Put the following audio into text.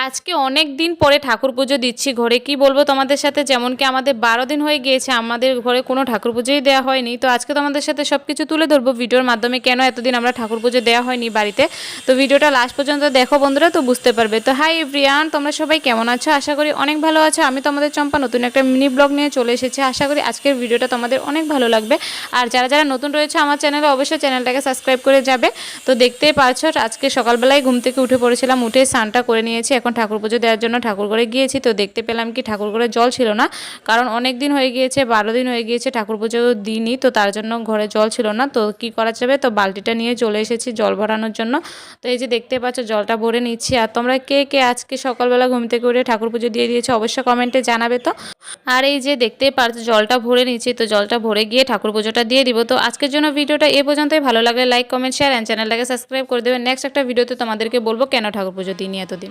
আজকে অনেক দিন পরে ঠাকুর পুজো দিচ্ছি ঘরে, কি বলবো তোমাদের সাথে। যেমন কি আমাদের 12 দিন হয়ে গিয়েছে আমাদের ঘরে কোনো ঠাকুর পুজোই দেওয়া হয়নি। তো আজকে তোমাদের সাথে সব কিছু তুলে ধরবো ভিডিওর মাধ্যমে, কেন এতদিন আমরা ঠাকুর পুজো দেওয়া হয়নি বাড়িতে। তো ভিডিওটা লাস্ট পর্যন্ত দেখো বন্ধুরা, তো বুঝতে পারবে। তো হাই এভরিওয়ান, তোমরা সবাই কেমন আছো? আশা করি অনেক ভালো আছো। আমি তোমাদের চম্পা নতুন একটা মিনি ব্লগ নিয়ে চলে এসেছি। আশা করি আজকের ভিডিওটা তোমাদের অনেক ভালো লাগবে। আর যারা যারা নতুন রয়েছে আমার চ্যানেলে, অবশ্যই চ্যানেলটাকে সাবস্ক্রাইব করে যাবে। তো দেখতেই পারছো আজকে সকালবেলায় ঘুম থেকে উঠে পড়েছিলাম, উঠে স্নানটা করে নিয়েছি। এখন ঠাকুর পুজো দেওয়ার জন্য ঠাকুর ঘরে গিয়েছি। তো দেখতে পেলাম কি ঠাকুর ঘরে জল ছিল না, কারণ অনেক দিন হয়ে গিয়েছে, 12 দিন হয়ে গিয়েছে ঠাকুর পুজো দিইনি। তো তার জন্য ঘরে জল ছিল না। তো কি করা যাবে, তো বালতিটা নিয়ে চলে এসেছি জল ভরানোর জন্য। তো এই যে দেখতে পাচ্ছ জলটা ভরে নিচ্ছি। আর তোমরা কে কে আজকে সকালবেলা ঘুম থেকে উঠে ঠাকুর পুজো দিয়ে দিয়েছো অবশ্যই কমেন্টে জানাবে। তো আর এই যে দেখতেই পাচ্ছ জলটা ভরে নিচ্ছি। তো জলটা ভরে গিয়ে ঠাকুর পুজোটা দিয়ে দিব। তো আজকের জন্য ভিডিওটা এ পর্যন্তই। ভালো লাগলে লাইক কমেন্ট শেয়ার অ্যান্ড চ্যানেলটাকে সাবস্ক্রাইব করে দেবেন। নেক্সট একটা ভিডিওতে তোমাদেরকে বলবো কেন ঠাকুর পুজো দিইনি এতদিন।